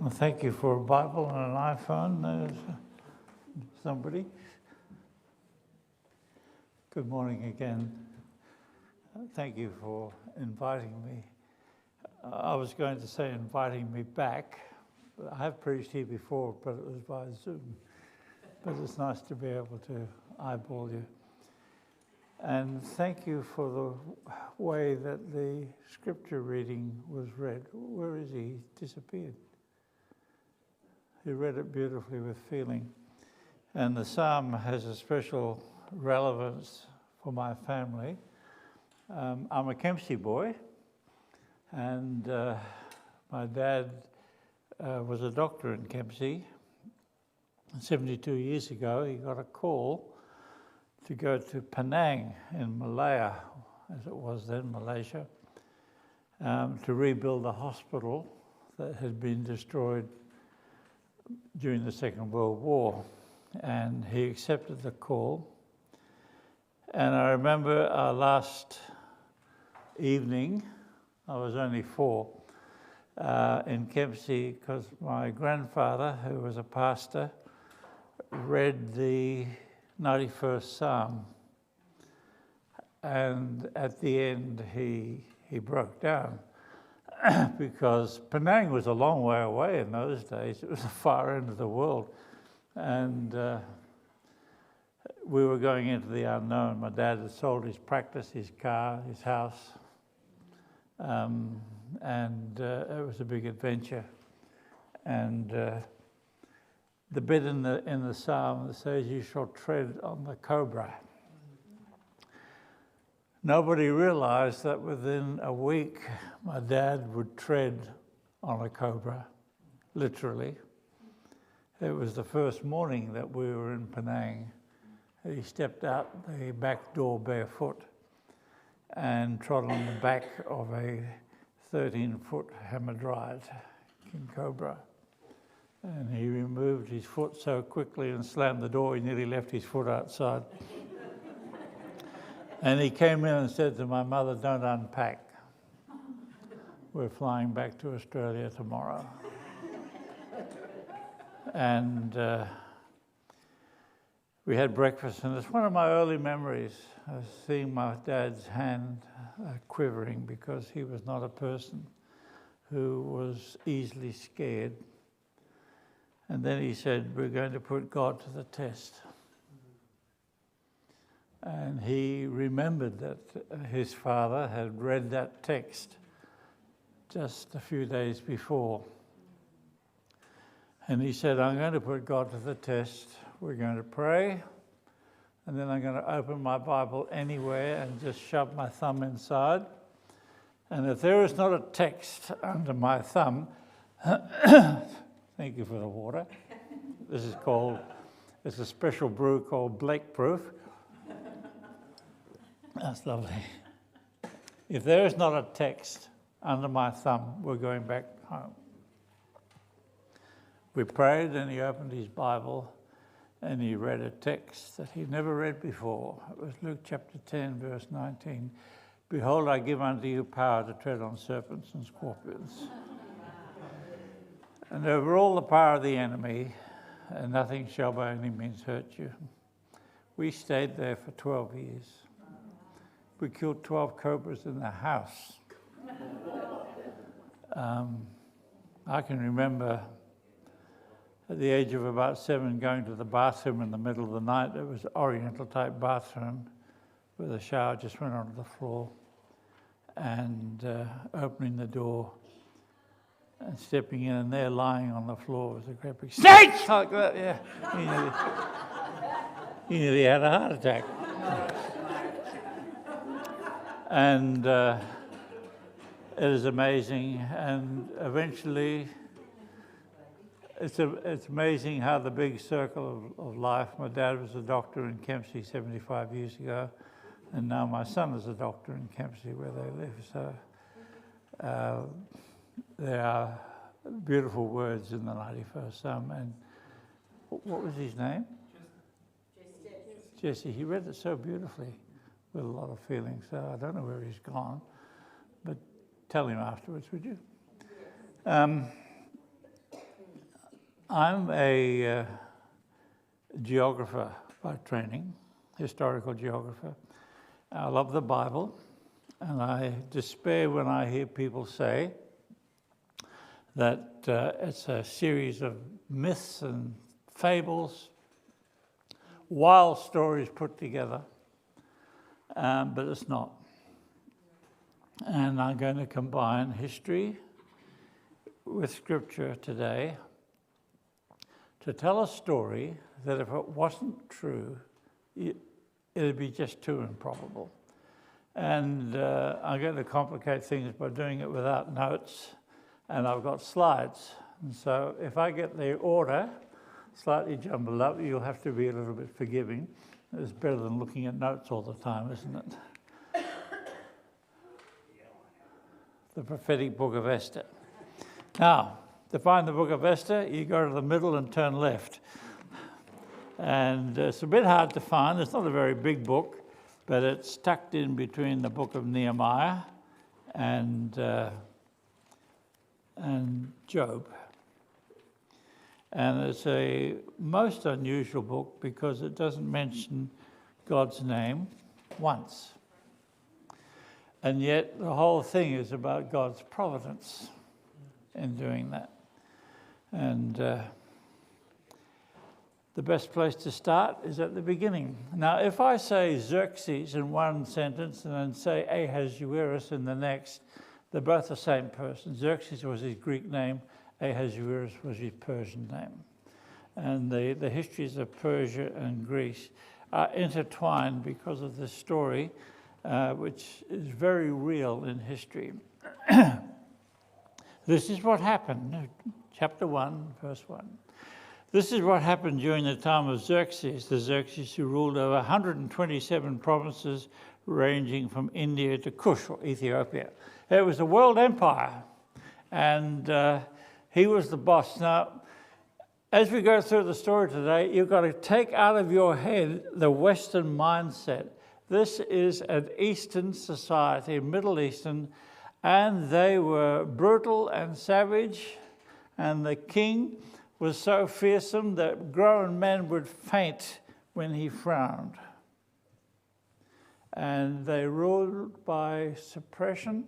Well, thank you for a Bible and an iPhone. There's somebody. Good morning again. Thank you for inviting me. I was going to say inviting me back. I have preached here before, but it was by Zoom. But it's nice to be able to eyeball you. And thank you for the way that the scripture reading was read. Where is he? He disappeared. He read it beautifully with feeling. And the psalm has a special relevance for my family. I'm a Kempsey boy, and my dad was a doctor in Kempsey. 72 years ago, he got a call to go to Penang in Malaya, as it was then, Malaysia, to rebuild a hospital that had been destroyed during the Second World War. And he accepted the call. And I remember our last evening, I was only 4, in Kempsey, because my grandfather, who was a pastor, read the 91st Psalm. And at the end, he broke down because Penang was a long way away in those days. It was the far end of the world. And we were going into the unknown. My dad had sold his practice, his car, his house. And it was a big adventure. And the bit in the psalm that says, "You shall tread on the cobra." Nobody realized that within a week, my dad would tread on a cobra, literally. It was the first morning that we were in Penang. He stepped out the back door barefoot and trod on the back of a 13-foot hamadryad king cobra. And he removed his foot so quickly and slammed the door, he nearly left his foot outside. And he came in and said to my mother, "Don't unpack. We're flying back to Australia tomorrow." And we had breakfast, and it's one of my early memories of seeing my dad's hand quivering, because he was not a person who was easily scared. And then he said, "We're going to put God to the test." And he remembered that his father had read that text just a few days before. And he said, "I'm going to put God to the test. We're going to pray, and then I'm going to open my Bible anywhere and just shove my thumb inside. And if there is not a text under my thumb," thank you for the water. It's a special brew called Blake Proof. That's lovely. "If there is not a text under my thumb, we're going back home." We prayed, and he opened his Bible, and he read a text that he'd never read before. It was Luke chapter 10, verse 19. "Behold, I give unto you power to tread on serpents and scorpions, and over all the power of the enemy, and nothing shall by any means hurt you." We stayed there for 12 years. We killed 12 cobras in the house. I can remember at the age of about 7 going to the bathroom in the middle of the night. It was an Oriental type bathroom where the shower just went onto the floor, and opening the door and stepping in, and there lying on the floor was a great big snake like that. Yeah, he nearly had a heart attack. And it is amazing. And eventually, it's amazing how the big circle of life. My dad was a doctor in Kempsey 75 years ago, and now my son is a doctor in Kempsey where they live. So there are beautiful words in the 91st Psalm. And what was his name? Jesse. He read it so beautifully with a lot of feeling. So I don't know where he's gone, but tell him afterwards, would you? I'm a geographer by training, historical geographer. I love the Bible, and I despair when I hear people say that it's a series of myths and fables, wild stories put together, but it's not. And I'm going to combine history with scripture today to tell a story that if it wasn't true, it'd be just too improbable. And I'm going to complicate things by doing it without notes, and I've got slides. And so if I get the order slightly jumbled up, you'll have to be a little bit forgiving. It's better than looking at notes all the time, isn't it? The prophetic book of Esther. Now, to find the book of Esther, you go to the middle and turn left. And it's a bit hard to find. It's not a very big book, but it's tucked in between the book of Nehemiah and Job. And it's a most unusual book because it doesn't mention God's name once. And yet the whole thing is about God's providence in doing that. And the best place to start is at the beginning. Now, if I say Xerxes in one sentence and then say Ahasuerus in the next, they're both the same person. Xerxes was his Greek name, Ahasuerus was his Persian name. And the histories of Persia and Greece are intertwined because of this story, which is very real in history. This is what happened, chapter 1, verse 1. This is what happened during the time of Xerxes, the Xerxes who ruled over 127 provinces ranging from India to Kush, or Ethiopia. It was a world empire, and he was the boss. Now, as we go through the story today, you've got to take out of your head the Western mindset. This is an Eastern society, Middle Eastern, and they were brutal and savage, and the king was so fearsome that grown men would faint when he frowned. And they ruled by suppression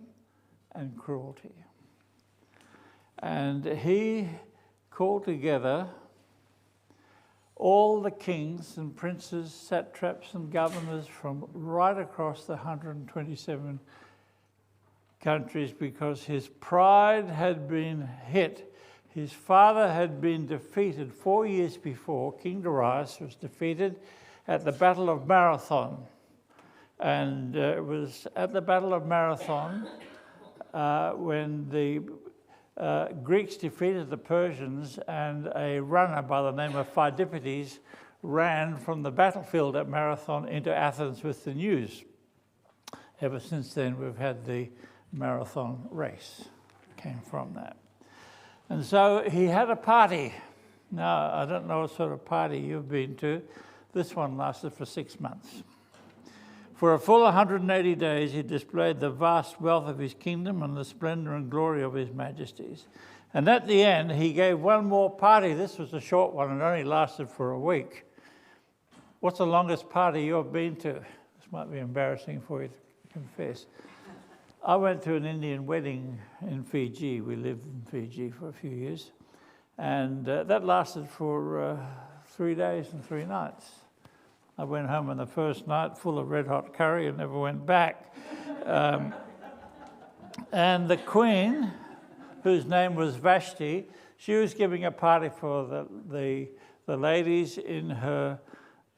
and cruelty. And he called together all the kings and princes, satraps and governors from right across the 127 countries because his pride had been hit. His father had been defeated 4 years before. King Darius was defeated at the Battle of Marathon. And it was at the Battle of Marathon when the Greeks defeated the Persians, and a runner by the name of Phidippides ran from the battlefield at Marathon into Athens with the news. Ever since then, we've had the marathon race, came from that. And so he had a party. Now, I don't know what sort of party you've been to. This one lasted for 6 months. For a full 180 days, he displayed the vast wealth of his kingdom and the splendor and glory of his majesties. And at the end, he gave one more party. This was a short one. It only lasted for a week. What's the longest party you've been to? This might be embarrassing for you to confess. I went to an Indian wedding in Fiji. We lived in Fiji for a few years. And that lasted for 3 days and 3 nights. I went home on the first night full of red-hot curry and never went back. And the queen, whose name was Vashti, she was giving a party for the ladies in her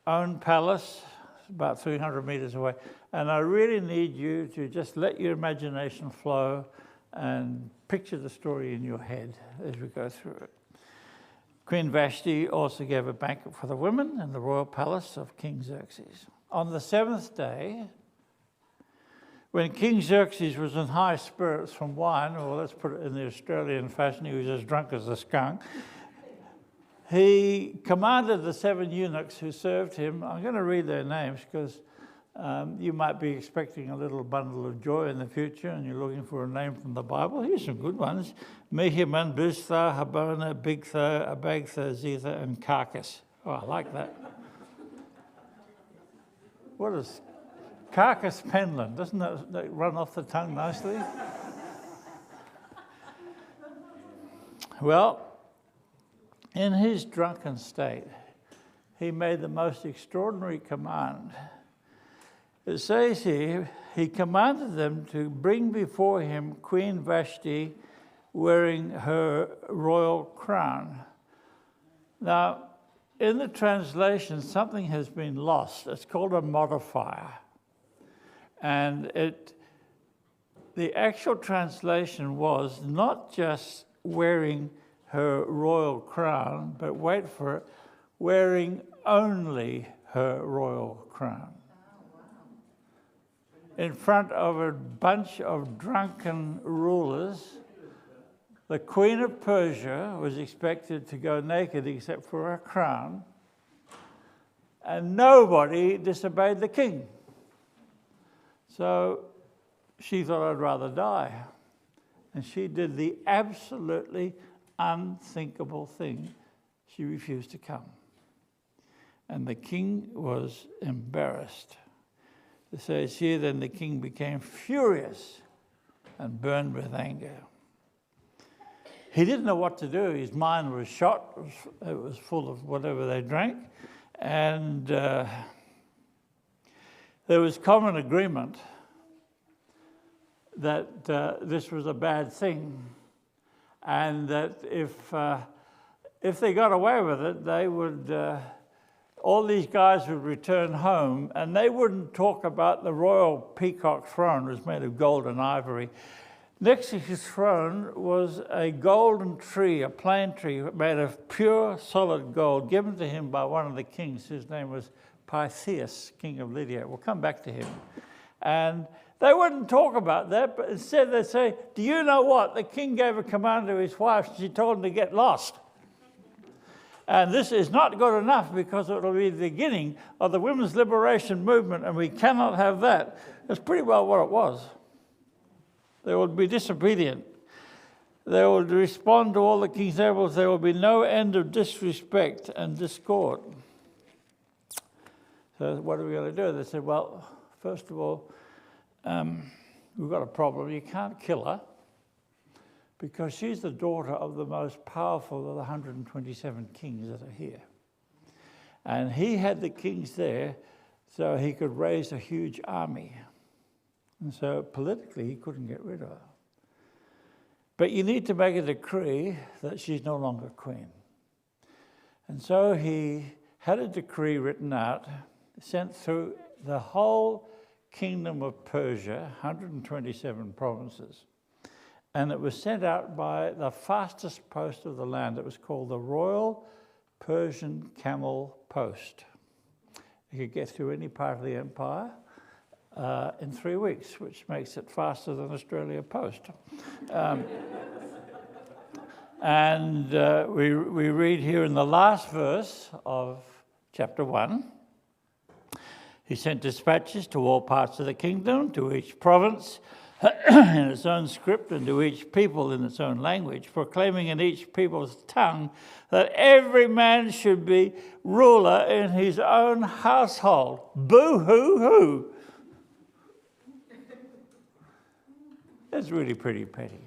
own palace, about 300 meters away. And I really need you to just let your imagination flow and picture the story in your head as we go through it. Queen Vashti also gave a banquet for the women in the royal palace of King Xerxes. On the 7th day, when King Xerxes was in high spirits from wine, or let's put it in the Australian fashion, he was as drunk as a skunk, he commanded the 7 eunuchs who served him. I'm going to read their names because You might be expecting a little bundle of joy in the future and you're looking for a name from the Bible. Here's some good ones. Mehiman, Biztha, Habona, Bigtha, Abagtha, Zetha, and Carcass. Oh, I like that. What is Carcass Penland? Doesn't that run off the tongue nicely? Well, in his drunken state, he made the most extraordinary command. It says here, he commanded them to bring before him Queen Vashti wearing her royal crown. Now, in the translation, something has been lost. It's called a modifier. And the actual translation was not just wearing her royal crown, but wait for it, wearing only her royal crown. In front of a bunch of drunken rulers, the Queen of Persia was expected to go naked except for her crown, and nobody disobeyed the king. So she thought, I'd rather die. And she did the absolutely unthinkable thing. She refused to come. And the king was embarrassed. It says here, then the king became furious and burned with anger. He didn't know what to do. His mind was shot. It was full of whatever they drank. And there was common agreement that this was a bad thing, and that if they got away with it, they would, all these guys would return home, and they wouldn't talk about the royal peacock throne. It was made of gold and ivory. Next to his throne was a golden tree, a plane tree made of pure solid gold, given to him by one of the kings. His name was Pythias, king of Lydia. We'll come back to him. And they wouldn't talk about that, but instead they'd say, do you know what? The king gave a command to his wife, and she told him to get lost. And this is not good enough because it will be the beginning of the women's liberation movement, and we cannot have that. That's pretty well what it was. They would be disobedient. They would respond to all the king's rebels. There will be no end of disrespect and discord. So what are we going to do? They said, well, first of all, we've got a problem. You can't kill her because she's the daughter of the most powerful of the 127 kings that are here. And he had the kings there so he could raise a huge army. And so politically, he couldn't get rid of her. But you need to make a decree that she's no longer queen. And so he had a decree written out, sent through the whole kingdom of Persia, 127 provinces. And it was sent out by the fastest post of the land. It was called the Royal Persian Camel Post. You could get through any part of the empire in 3 weeks, which makes it faster than Australia Post. And we read here in the last verse of chapter 1, he sent dispatches to all parts of the kingdom, to each province in its own script, and to each people in its own language, proclaiming in each people's tongue that every man should be ruler in his own household. Boo-hoo-hoo. That's really pretty petty.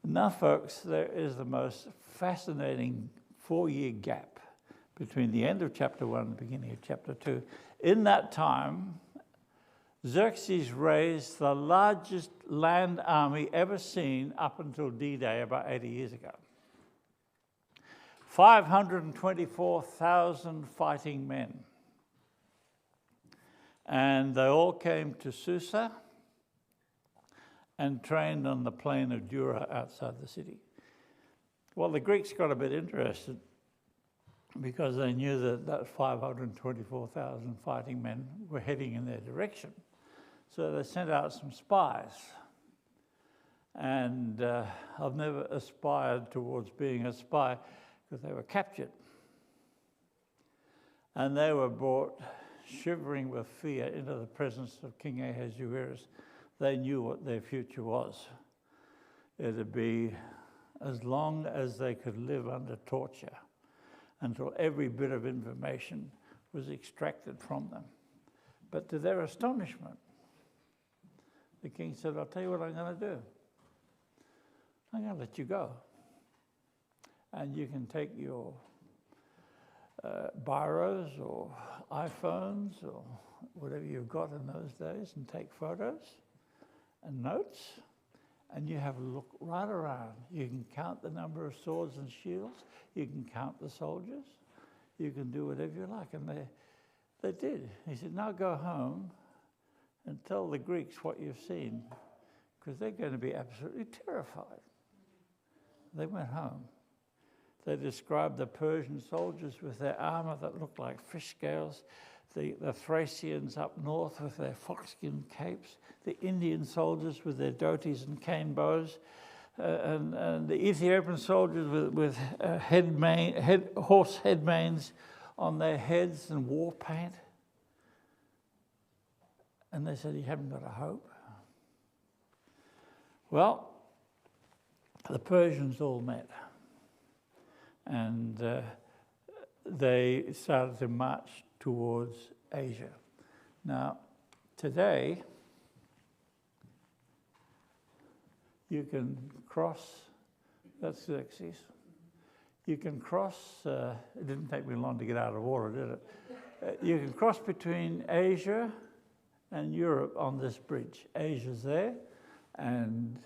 Now, folks, there is the most fascinating 4-year gap between the end of chapter 1 and the beginning of chapter 2. In that time, Xerxes raised the largest land army ever seen up until D-Day about 80 years ago. 524,000 fighting men. And they all came to Susa and trained on the plain of Dura outside the city. Well, the Greeks got a bit interested because they knew that 524,000 fighting men were heading in their direction. So they sent out some spies. And I've never aspired towards being a spy because they were captured. And they were brought shivering with fear into the presence of King Ahasuerus. They knew what their future was. It'd be as long as they could live under torture until every bit of information was extracted from them. But to their astonishment, the king said, I'll tell you what I'm going to do. I'm going to let you go. And you can take your biros or iPhones or whatever you've got in those days and take photos and notes, and you have a look right around. You can count the number of swords and shields. You can count the soldiers. You can do whatever you like. And they did. He said, now go home and tell the Greeks what you've seen, because they're going to be absolutely terrified. They went home. They described the Persian soldiers with their armor that looked like fish scales, the Thracians up north with their foxskin capes, the Indian soldiers with their dhotis and cane bows, and the Ethiopian soldiers with horse head manes on their heads and war paint. And they said, you haven't got a hope. Well, the Persians all met. And they started to march towards Asia. Now, today, you can cross, that's Xerxes. You can cross, it didn't take me long to get out of water, did it? You can cross between Asia and Europe on this bridge. Asia's there and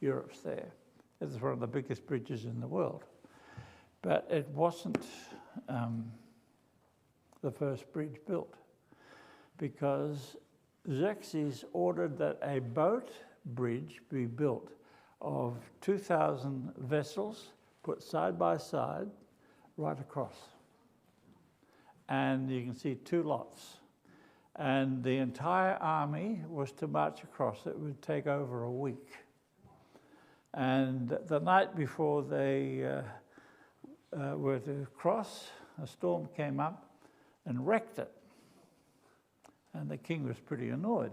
Europe's there. It's one of the biggest bridges in the world. But it wasn't the first bridge built, because Xerxes ordered that a boat bridge be built of 2,000 vessels put side by side right across. And you can see two lots. And the entire army was to march across. It would take over a week. And the night before they were to cross, a storm came up and wrecked it. And the king was pretty annoyed.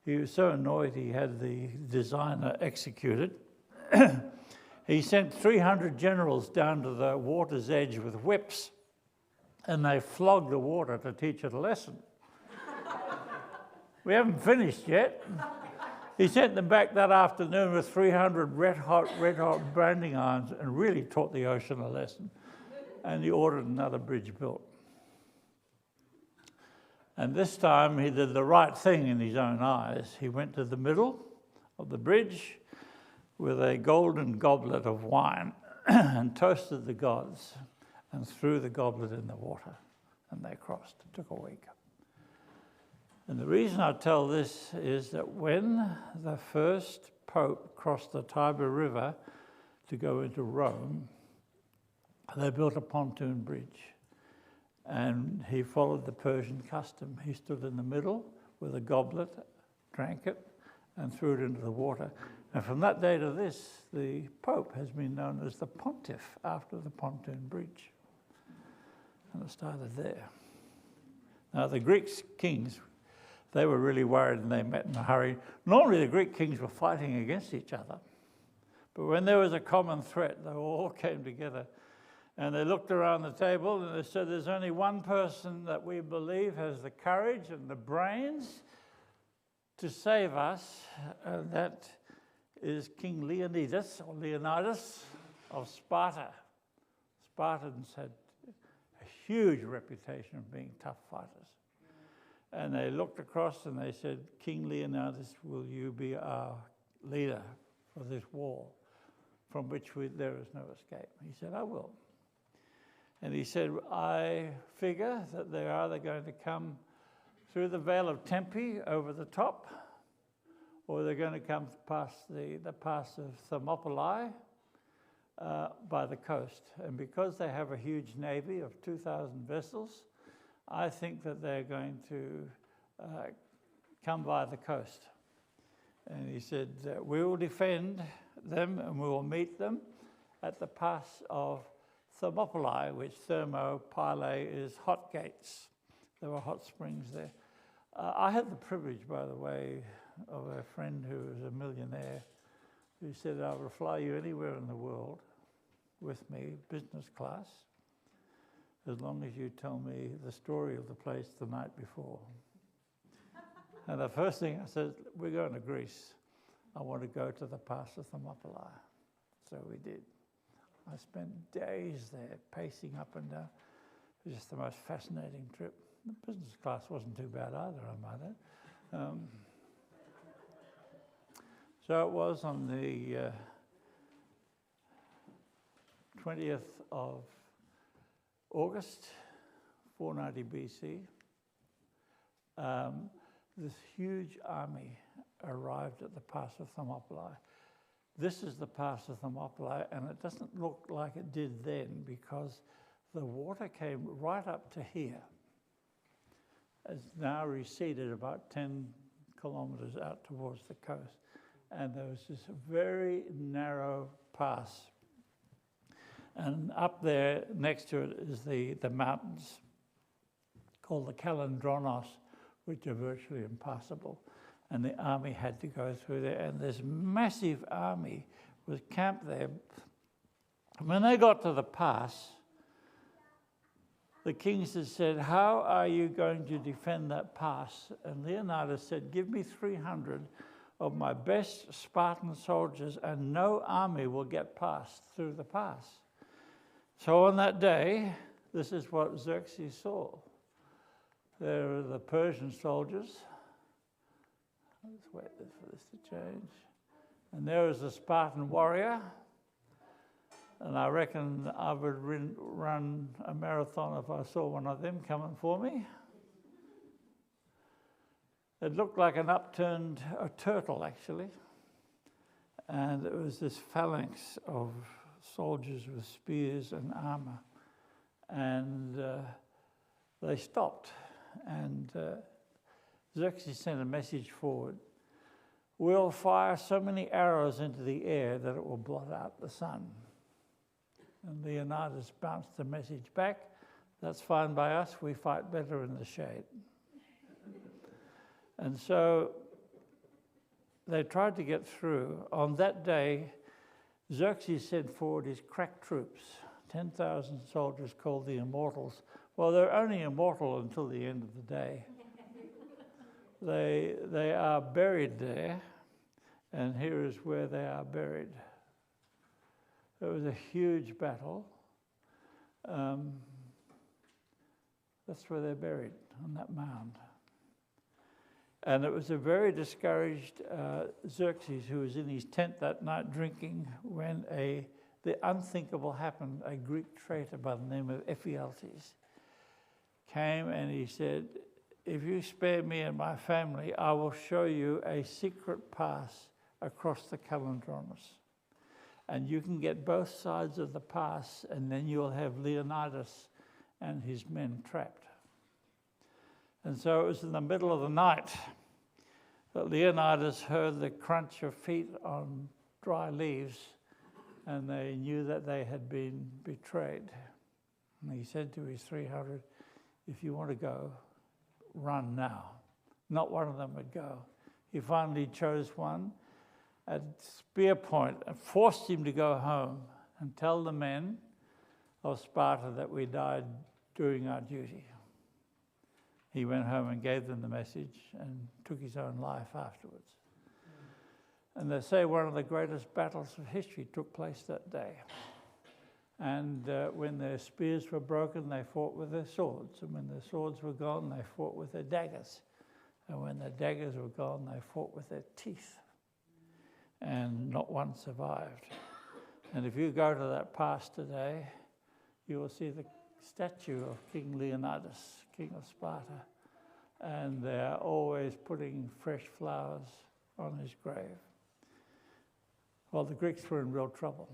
He was so annoyed he had the designer executed. He sent 300 generals down to the water's edge with whips, and they flogged the water to teach it a lesson. We haven't finished yet. He sent them back that afternoon with 300 red-hot branding irons and really taught the ocean a lesson. And he ordered another bridge built. And this time he did the right thing in his own eyes. He went to the middle of the bridge with a golden goblet of wine and toasted the gods and threw the goblet in the water. And they crossed. It took a week. And the reason I tell this is that when the first pope crossed the Tiber River to go into Rome, they built a pontoon bridge. And he followed the Persian custom. He stood in the middle with a goblet, drank it, and threw it into the water. And from that day to this, the Pope has been known as the Pontiff, after the pontoon bridge. And it started there. Now, the Greek kings, they were really worried and they met in a hurry. Normally, the Greek kings were fighting against each other. But when there was a common threat, they all came together. And they looked around the table and they said, there's only one person that we believe has the courage and the brains to save us, and that is King Leonidas of Sparta. Spartans had a huge reputation of being tough fighters. And they looked across and they said, King Leonidas, will you be our leader for this war from which there is no escape? He said, I will. And he said, I figure that they're either going to come through the Vale of Tempe over the top, or they're going to come past the pass of Thermopylae by the coast. And because they have a huge navy of 2,000 vessels, I think that they're going to come by the coast. And he said, we will defend them and we will meet them at the pass of Thermopylae, which thermopylae is hot gates. There were hot springs there. I had the privilege, by the way, of a friend who was a millionaire who said, I will fly you anywhere in the world with me, business class, as long as you tell me the story of the place the night before. And the first thing I said, we're going to Greece. I want to go to the Pass of Thermopylae. So we did. I spent days there pacing up and down. It was just the most fascinating trip. The business class wasn't too bad either, I might add. So it was on the 20th of August, 490 BC. This huge army arrived at the Pass of Thermopylae. This is the Pass of Thermopylae, and it doesn't look like it did then because the water came right up to here. It's now receded about 10 kilometers out towards the coast. And there was this very narrow pass. And up there next to it is the mountains called the Kalendronos, which are virtually impassable. And the army had to go through there. And this massive army was camped there. When they got to the pass, the kings had said, how are you going to defend that pass? And Leonidas said, give me 300 of my best Spartan soldiers, and no army will get past through the pass. So on that day, this is what Xerxes saw. There are the Persian soldiers. Let's wait for this to change. And there is the Spartan warrior. And I reckon I would run a marathon if I saw one of them coming for me. It looked like a turtle, actually. And it was this phalanx of soldiers with spears and armor. And they stopped. And Xerxes sent a message forward. We'll fire so many arrows into the air that it will blot out the sun. And Leonidas bounced the message back. That's fine by us. We fight better in the shade. And so they tried to get through. On that day, Xerxes sent forward his crack troops, 10,000 soldiers called the Immortals. Well, they're only immortal until the end of the day. They are buried there, and here is where they are buried. It was a huge battle. That's where they're buried, on that mound. And it was a very discouraged Xerxes who was in his tent that night drinking when the unthinkable happened. A Greek traitor by the name of Ephialtes came and he said, if you spare me and my family, I will show you a secret pass across the Kalendronos. And you can get both sides of the pass, and then you'll have Leonidas and his men trapped. And so it was in the middle of the night that Leonidas heard the crunch of feet on dry leaves, and they knew that they had been betrayed. And he said to his 300, if you want to go, run now. Not one of them would go. He finally chose one at spear point and forced him to go home and tell the men of Sparta that we died doing our duty. He went home and gave them the message and took his own life afterwards. And they say one of the greatest battles of history took place that day. And when their spears were broken, they fought with their swords. And when their swords were gone, they fought with their daggers. And when their daggers were gone, they fought with their teeth. And not one survived. And if you go to that pass today, you will see the statue of King Leonidas, King of Sparta. And they are always putting fresh flowers on his grave. Well, the Greeks were in real trouble.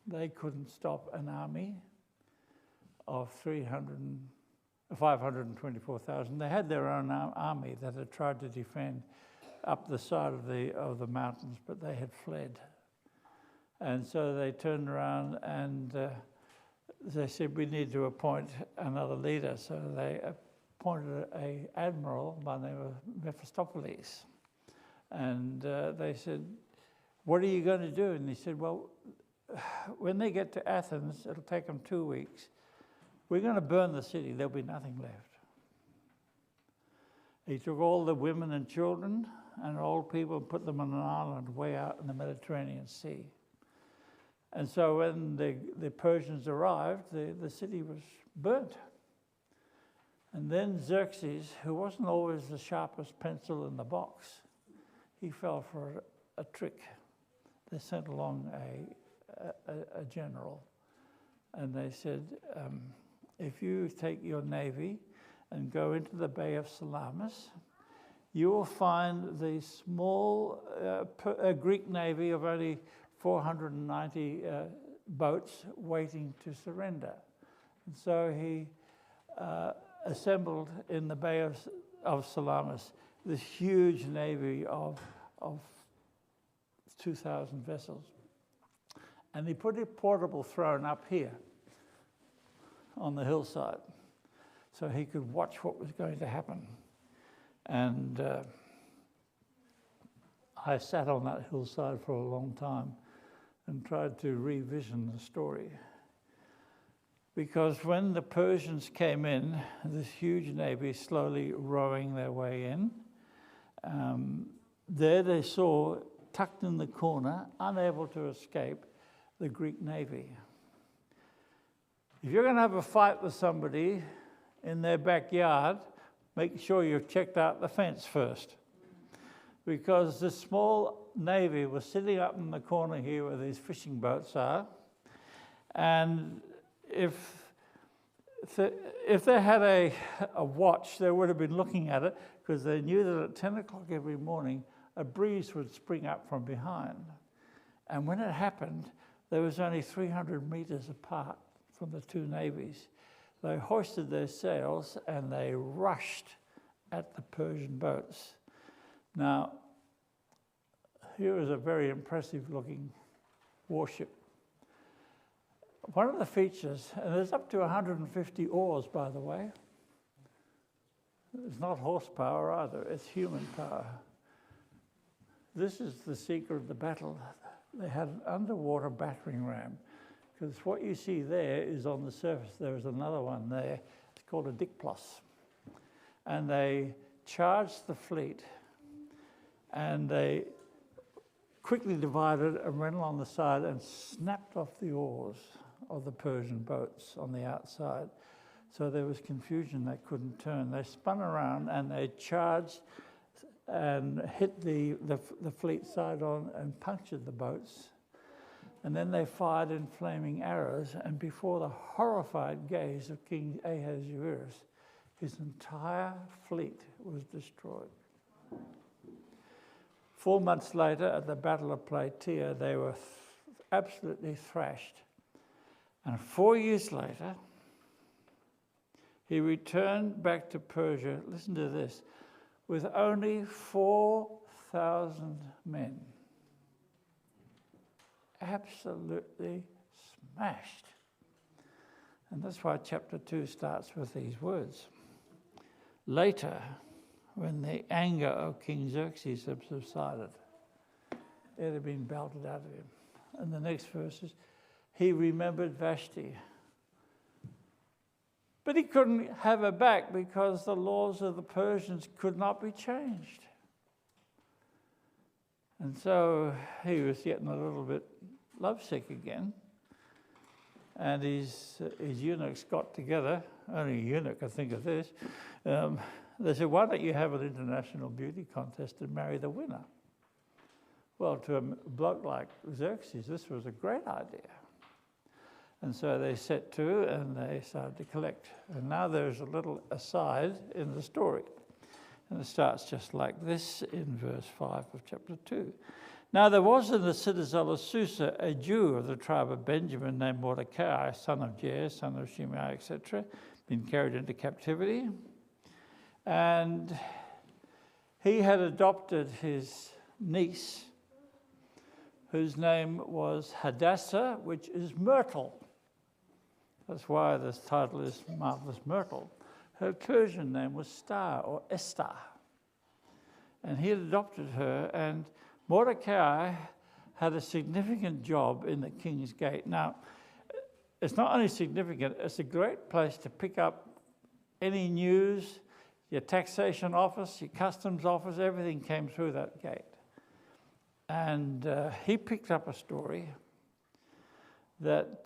They couldn't stop an army of 524,000. They had their own army that had tried to defend up the side of the mountains, but they had fled. And so they turned around and they said, we need to appoint another leader. So they appointed an admiral by the name of Mephistopheles. And they said, what are you going to do? And he said, well, when they get to Athens, it'll take them 2 weeks. We're going to burn the city. There'll be nothing left. He took all the women and children and old people and put them on an island way out in the Mediterranean Sea. And so when the Persians arrived, the city was burnt. And then Xerxes, who wasn't always the sharpest pencil in the box, he fell for a trick. They sent along a general, and they said, if you take your navy and go into the Bay of Salamis, you will find the small Greek navy of only 490 boats waiting to surrender. And so he assembled in the Bay of Salamis this huge navy of 2,000 vessels. And he put a portable throne up here on the hillside so he could watch what was going to happen. And I sat on that hillside for a long time and tried to revision the story. Because when the Persians came in, this huge navy slowly rowing their way in, there they saw, tucked in the corner, unable to escape, the Greek navy. If you're going to have a fight with somebody in their backyard, make sure you've checked out the fence first. Because this small navy was sitting up in the corner here where these fishing boats are, and if they had a watch, they would have been looking at it, because they knew that at 10 o'clock every morning, a breeze would spring up from behind. And when it happened, there was only 300 meters apart from the two navies. They hoisted their sails and they rushed at the Persian boats. Now, here is a very impressive looking warship. One of the features, and there's up to 150 oars, by the way. It's not horsepower either, it's human power. This is the secret of the battle. They had an underwater battering ram, because what you see there is on the surface. There is another one there. It's called a dikplos. And they charged the fleet, and they quickly divided and ran along the side and snapped off the oars of the Persian boats on the outside. So there was confusion, they couldn't turn. They spun around and they charged and hit the fleet side on and punctured the boats. And then they fired in flaming arrows, and before the horrified gaze of King Ahasuerus, his entire fleet was destroyed. 4 months later, at the Battle of Plataea, they were absolutely thrashed. And 4 years later, he returned back to Persia, listen to this, with only 4,000 men. Absolutely smashed. And that's why chapter 2 starts with these words. Later, when the anger of King Xerxes had subsided, it had been belted out of him. And the next verse is, he remembered Vashti. But he couldn't have her back because the laws of the Persians could not be changed. And so he was getting a little bit lovesick again. And his eunuchs got together. Only a eunuch could think of this. They said, why don't you have an international beauty contest and marry the winner? Well, to a bloke like Xerxes, this was a great idea. And so they set to and they started to collect. And now there's a little aside in the story. And it starts just like this in verse 5 of chapter 2. Now there was in the citadel of Susa a Jew of the tribe of Benjamin named Mordecai, son of Jair, son of Shimei, etc., been carried into captivity. And he had adopted his niece, whose name was Hadassah, which is Myrtle. That's why this title is Marvellous Myrtle, Her Persian name was Star or Esther. And he had adopted her, and Mordecai had a significant job in the king's gate. Now, it's not only significant, it's a great place to pick up any news, your taxation office, your customs office, everything came through that gate. And he picked up a story that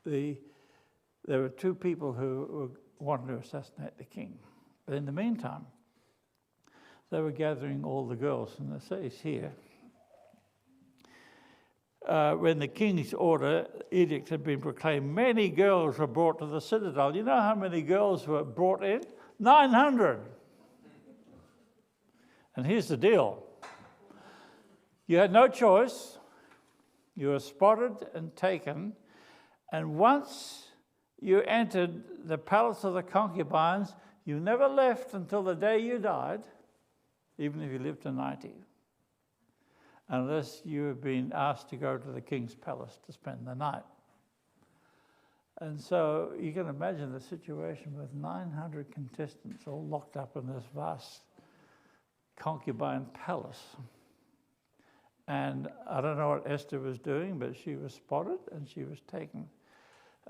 there were two people who wanted to assassinate the king. But in the meantime, they were gathering all the girls, and it says here, when the king's edict had been proclaimed, many girls were brought to the citadel. You know how many girls were brought in? 900. And here's the deal. You had no choice. You were spotted and taken. And once you entered the palace of the concubines, you never left until the day you died, even if you lived to 90. Unless you have been asked to go to the king's palace to spend the night. And so you can imagine the situation with 900 contestants all locked up in this vast concubine palace. And I don't know what Esther was doing, but she was spotted and she was taken.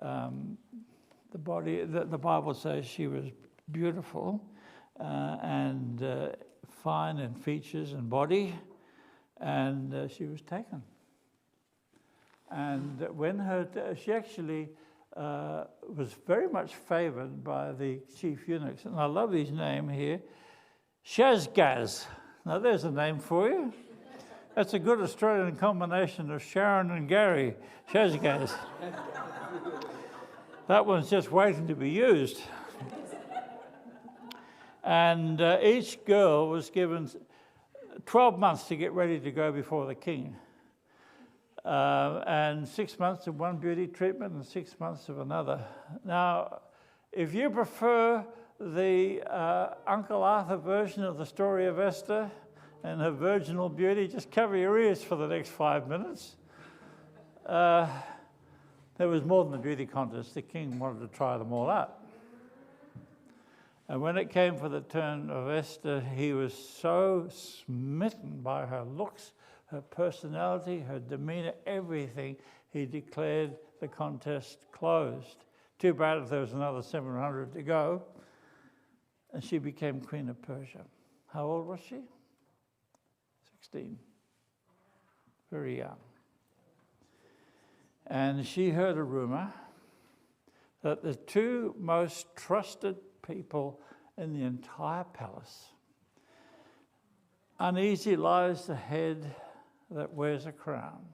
The Bible says she was beautiful and fine in features and body. And she was taken. And when she actually was very much favored by the chief eunuchs. And I love his name here, Shazgaz. Now there's a name for you. That's a good Australian combination of Sharon and Gary, Shazgaz. That one's just waiting to be used. And each girl was given 12 months to get ready to go before the king. And 6 months of one beauty treatment and 6 months of another. Now, if you prefer the Uncle Arthur version of the story of Esther and her virginal beauty, just cover your ears for the next 5 minutes. There was more than a beauty contest. The king wanted to try them all out. And when it came for the turn of Esther, he was so smitten by her looks, her personality, her demeanor, everything, he declared the contest closed. Too bad if there was another 700 to go. And she became Queen of Persia. How old was she? 16. Very young. And she heard a rumor that the two most trusted people in the entire palace. Uneasy lies the head that wears a crown.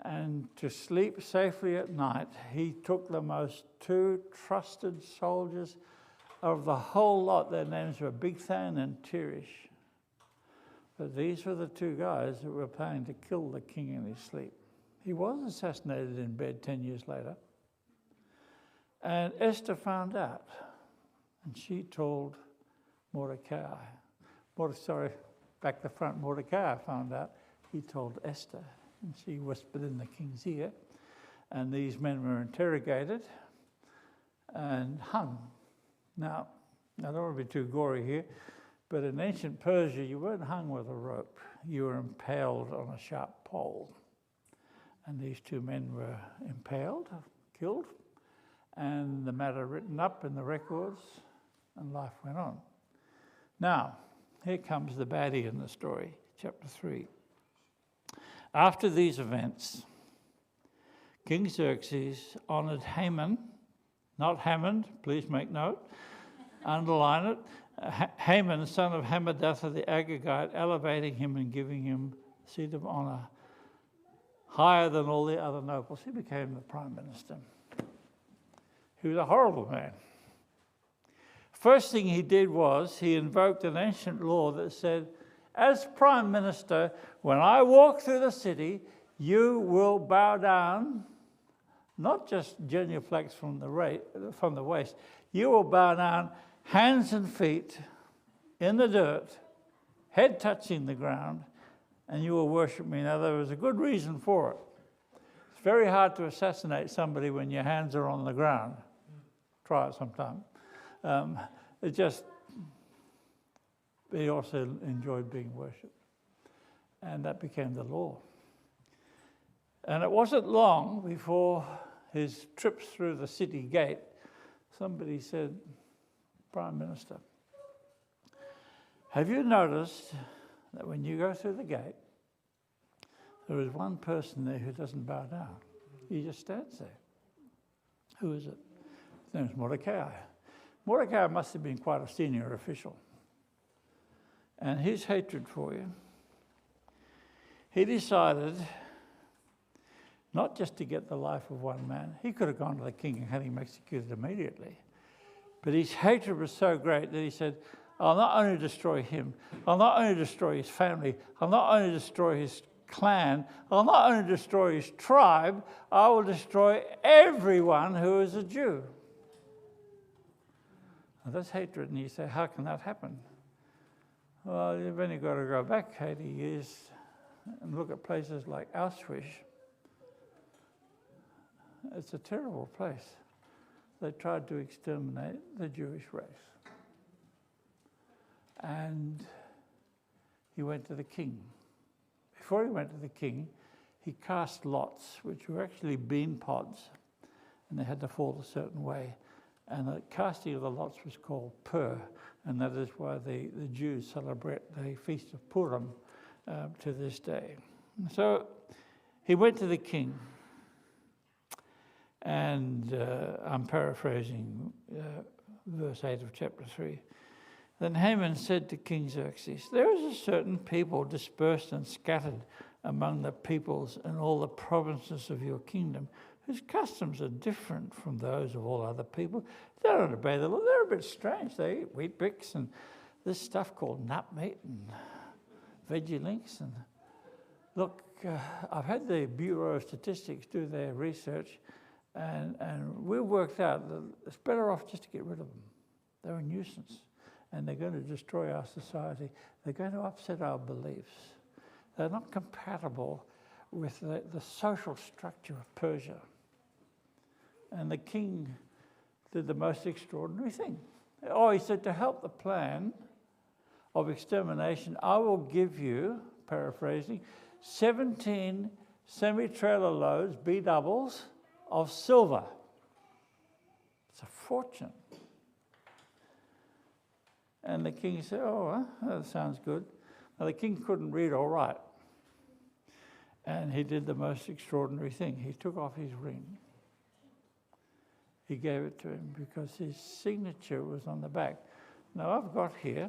And to sleep safely at night, he took the most two trusted soldiers of the whole lot. Their names were Bigthan and Teresh. But these were the two guys that were planning to kill the king in his sleep. He was assassinated in bed 10 years later. And Esther found out. And she told Mordecai. Back to front, Mordecai found out. He told Esther. And she whispered in the king's ear. And these men were interrogated and hung. Now, I don't want to be too gory here, but in ancient Persia, you weren't hung with a rope. You were impaled on a sharp pole. And these two men were impaled, killed, and the matter written up in the records, and life went on. Now, here comes the baddie in the story, chapter 3. After these events, King Xerxes honored Haman, not Hammond, please make note, underline it, Haman, son of Hammedatha the Agagite, elevating him and giving him a seat of honor, higher than all the other nobles. He became the prime minister. He was a horrible man. First thing he did was he invoked an ancient law that said, as prime minister, when I walk through the city, you will bow down, not just genuflex from the waist, you will bow down hands and feet in the dirt, head touching the ground, and you will worship me. Now, there was a good reason for it. It's very hard to assassinate somebody when your hands are on the ground. Try it sometime. He also enjoyed being worshipped. And that became the law. And it wasn't long before his trips through the city gate, somebody said, Prime Minister, have you noticed that when you go through the gate, there is one person there who doesn't bow down? He just stands there. Who is it? His name is Mordecai. Mordecai must have been quite a senior official. And his hatred for you, he decided not just to get the life of one man. He could have gone to the king and had him executed immediately. But his hatred was so great that he said, I'll not only destroy him, I'll not only destroy his family, I'll not only destroy his clan, I'll not only destroy his tribe, I will destroy everyone who is a Jew. Now that's hatred, and you say, how can that happen? Well, you've only got to go back 80 years and look at places like Auschwitz. It's a terrible place. They tried to exterminate the Jewish race. And he went to the king. Before he went to the king, he cast lots, which were actually bean pods, and they had to fall a certain way. And the casting of the lots was called Pur, and that is why the Jews celebrate the Feast of Purim to this day. So he went to the king, and I'm paraphrasing verse 8 of chapter 3. Then Haman said to King Xerxes, there is a certain people dispersed and scattered among the peoples in all the provinces of your kingdom, whose customs are different from those of all other people. They don't obey the law. They're a bit strange. They eat wheat bix and this stuff called nut meat and veggie links. And look, I've had the Bureau of Statistics do their research, and we worked out that it's better off just to get rid of them. They're a nuisance, and they're going to destroy our society. They're going to upset our beliefs. They're not compatible with the social structure of Persia. And the king did the most extraordinary thing. Oh, he said, to help the plan of extermination, I will give you, paraphrasing, 17 semi-trailer loads, B-doubles, of silver. It's a fortune. And the king said, oh, that sounds good. Now, the king couldn't read or write. And he did the most extraordinary thing. He took off his ring. He gave it to him because his signature was on the back. Now, I've got here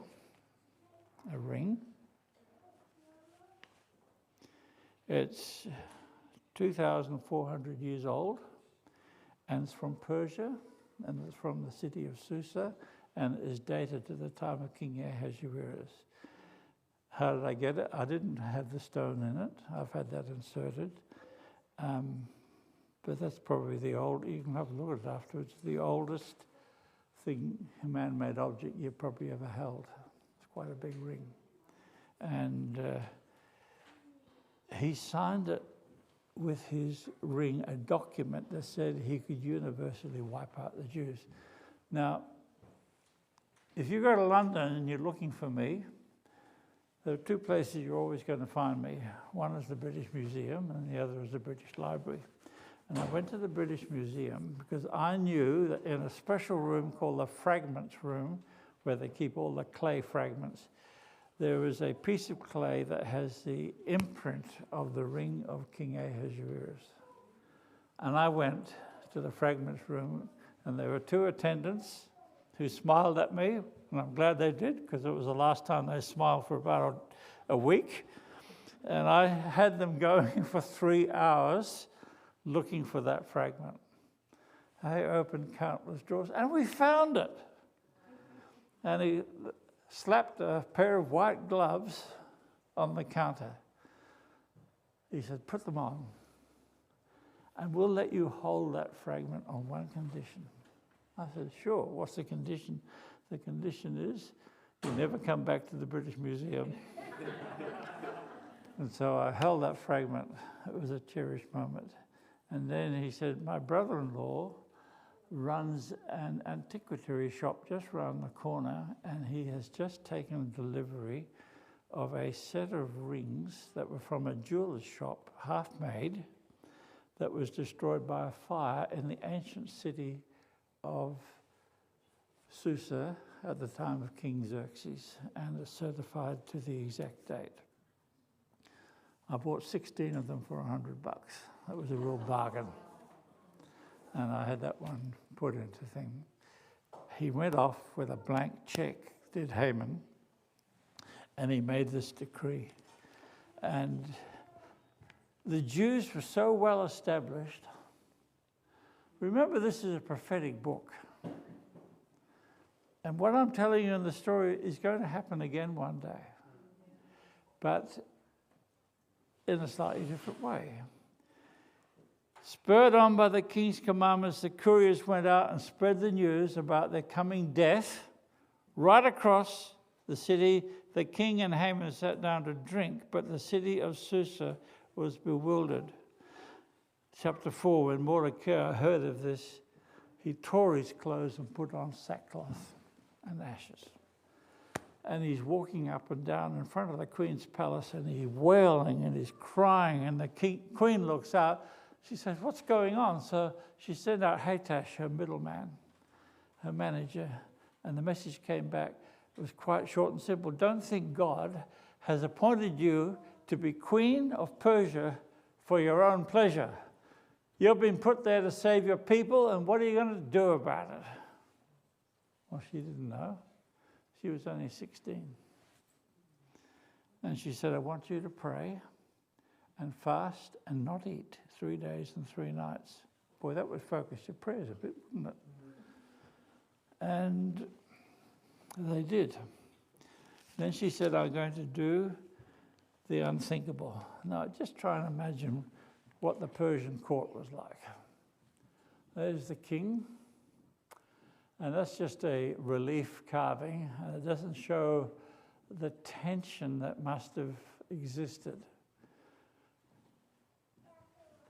a ring. It's 2,400 years old, and it's from Persia, and it's from the city of Susa, and it is dated to the time of King Ahasuerus. How did I get it? I didn't have the stone in it. I've had that inserted. But that's probably the old, you can have a look at it afterwards, the oldest thing, a man-made object you've probably ever held. It's quite a big ring. And he signed it with his ring, a document that said he could universally wipe out the Jews. Now, if you go to London and you're looking for me, there are two places you're always going to find me. One is the British Museum and the other is the British Library. And I went to the British Museum because I knew that in a special room called the Fragments Room, where they keep all the clay fragments, there is a piece of clay that has the imprint of the ring of King Ahasuerus. And I went to the Fragments Room, and there were two attendants who smiled at me, and I'm glad they did, because it was the last time they smiled for about a week. And I had them going for 3 hours looking for that fragment. I opened countless drawers, and we found it. And he slapped a pair of white gloves on the counter. He said, put them on, and we'll let you hold that fragment on one condition. I said, sure, what's the condition? The condition is you never come back to the British Museum. And so I held that fragment. It was a cherished moment. And then he said, my brother-in-law runs an antiquary shop just around the corner, and he has just taken delivery of a set of rings that were from a jeweler's shop, half-made, that was destroyed by a fire in the ancient city of Susa at the time of King Xerxes, and it's certified to the exact date. I bought 16 of them for $100. That was a real bargain. And I had that one put into thing. He went off with a blank check, did Hammond, and he made this decree. And the Jews were so well established. Remember, this is a prophetic book. And what I'm telling you in the story is going to happen again one day, but in a slightly different way. Spurred on by the king's commandments, the couriers went out and spread the news about their coming death right across the city. The king and Hammond sat down to drink, but the city of Susa was bewildered. Chapter 4, when Mordecai heard of this, he tore his clothes and put on sackcloth and ashes. And he's walking up and down in front of the queen's palace, and he's wailing and he's crying, and the queen looks out. She says, what's going on? So she sent out Hatash, her middleman, her manager, and the message came back. It was quite short and simple. Don't think God has appointed you to be queen of Persia for your own pleasure. You've been put there to save your people, and what are you going to do about it? Well, she didn't know. She was only 16. And she said, I want you to pray and fast and not eat 3 days and 3 nights. Boy, that would focus your prayers a bit, wouldn't it? And they did. Then she said, I'm going to do the unthinkable. Now, just try and imagine what the Persian court was like. There's the king, and that's just a relief carving, and it doesn't show the tension that must have existed.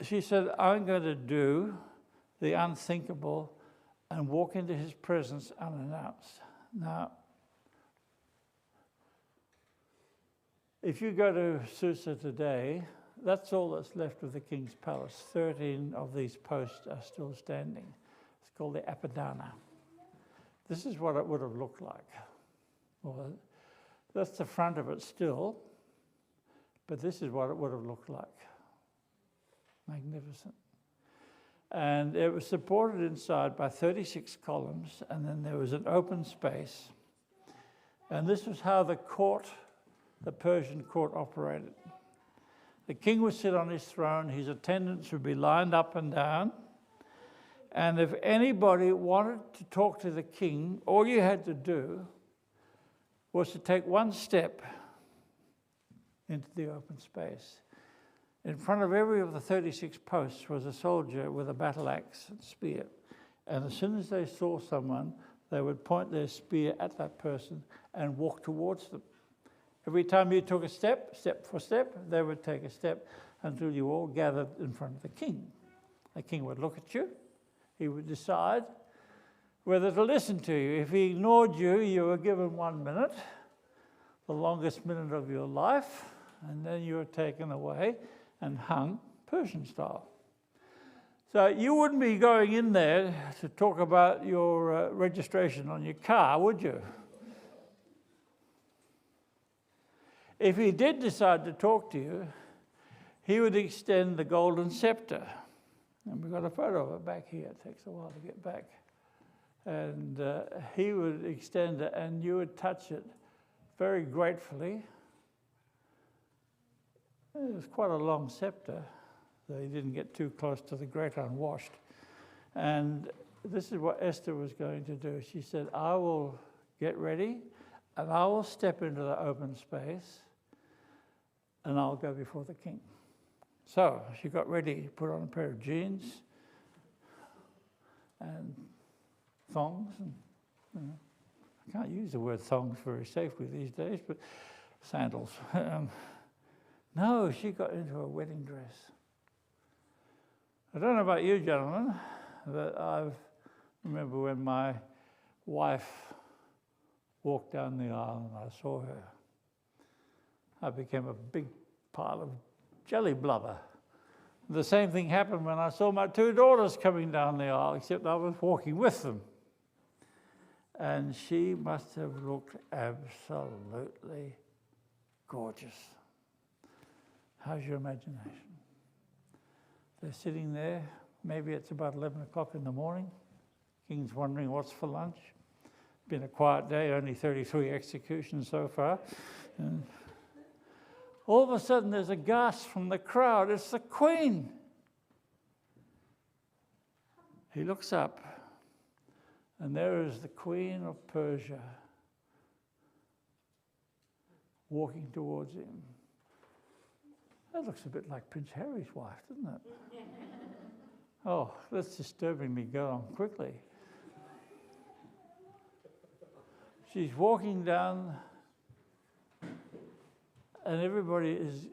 She said, I'm going to do the unthinkable and walk into his presence unannounced. Now, if you go to Susa today, that's all that's left of the king's palace. 13 of these posts are still standing. It's called the Apadana. This is what it would have looked like. Well, that's the front of it still, but this is what it would have looked like. Magnificent. And it was supported inside by 36 columns, and then there was an open space. And this was how the Persian court operated. The king would sit on his throne, his attendants would be lined up and down, and if anybody wanted to talk to the king, all you had to do was to take one step into the open space. In front of every of the 36 posts was a soldier with a battle axe and spear. And as soon as they saw someone, they would point their spear at that person and walk towards them. Every time you took a step, step for step, they would take a step until you all gathered in front of the king. The king would look at you. He would decide whether to listen to you. If he ignored you, you were given 1 minute, the longest minute of your life, and then you were taken away and hung Persian style. So you wouldn't be going in there to talk about your registration on your car, would you? If he did decide to talk to you, he would extend the golden scepter. And we've got a photo of it back here. It takes a while to get back. And he would extend it, and you would touch it very gratefully. It was quite a long scepter, so he didn't get too close to the great unwashed. And this is what Esther was going to do. She said, I will get ready, and I will step into the open space, and I'll go before the king. So she got ready, put on a pair of jeans and thongs. And, I can't use the word thongs very safely these days, but sandals. No, she got into a wedding dress. I don't know about you, gentlemen, but I remember when my wife walked down the aisle and I saw her. I became a big pile of jelly blubber. The same thing happened when I saw my two daughters coming down the aisle, except I was walking with them. And she must have looked absolutely gorgeous. How's your imagination? They're sitting there, maybe it's about 11 o'clock in the morning. King's wondering what's for lunch. Been a quiet day, only 33 executions so far. And all of a sudden there's a gasp from the crowd. It's the Queen. He looks up, and there is the Queen of Persia walking towards him. That looks a bit like Prince Harry's wife, doesn't it? Oh, that's disturbingly go on quickly. She's walking down, and everybody is,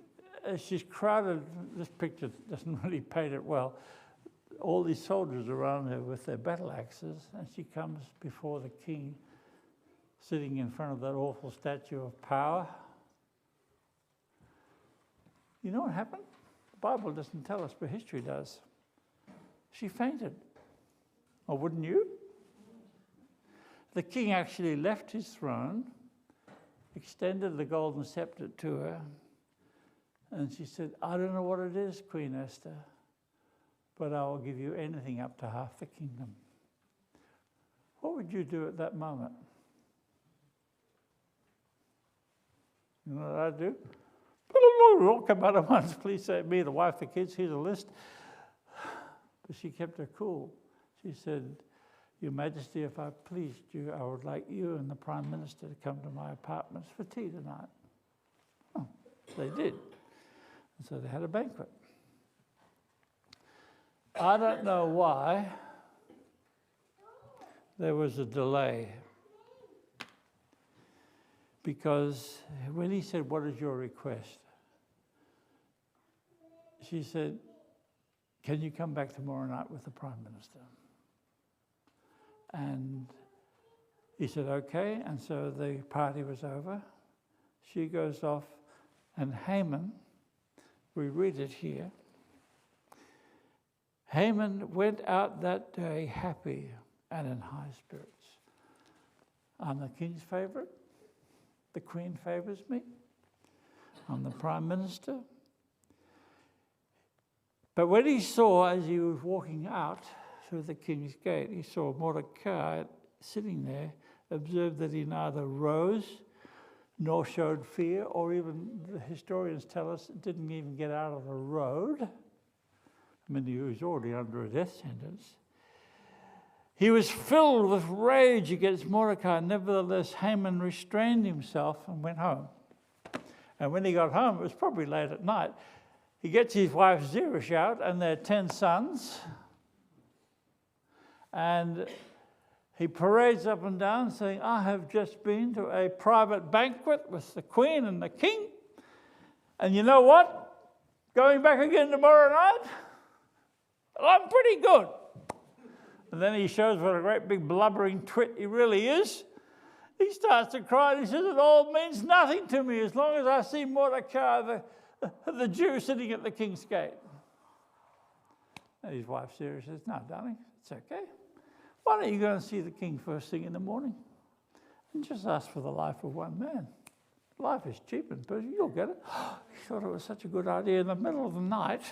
as she's crowded, this picture doesn't really paint it well, all these soldiers around her with their battle axes, and she comes before the king, sitting in front of that awful statue of power. You know what happened? The Bible doesn't tell us, but history does. She fainted. Or wouldn't you? The king actually left his throne, extended the golden scepter to her, and she said, I don't know what it is, Queen Esther, but I will give you anything up to half the kingdom. What would you do at that moment? You know what I'd do? All come out at once. Please say me, the wife, the kids, here's a list. But she kept her cool. She said, Your Majesty, if I pleased you, I would like you and the Prime Minister to come to my apartments for tea tonight. Oh, they did. And so they had a banquet. I don't know why there was a delay. Because when he said, what is your request? She said, can you come back tomorrow night with the Prime Minister? And he said, okay. And so the party was over. She goes off, and Hammond, we read it here, Hammond went out that day happy and in high spirits. I'm the king's favourite. The Queen favours me. I'm the Prime Minister. But when he saw, as he was walking out through the king's gate, he saw Mordecai sitting there, observed that he neither rose nor showed fear, or even the historians tell us didn't even get out of the road. I mean, he was already under a death sentence. He was filled with rage against Mordecai. Nevertheless, Haman restrained himself and went home. And when he got home, it was probably late at night, he gets his wife Zeresh out and their 10 sons. And he parades up and down saying, I have just been to a private banquet with the Queen and the King. And you know what? Going back again tomorrow night? I'm pretty good. And then he shows what a great big blubbering twit he really is. He starts to cry and he says, it all means nothing to me as long as I see Mordecai, the Jew, sitting at the king's gate. And his wife Sarah says, no, darling, it's okay. Why don't you go and see the king first thing in the morning and just ask for the life of one man? Life is cheap in Persia, you'll get it. He thought it was such a good idea. In the middle of the night,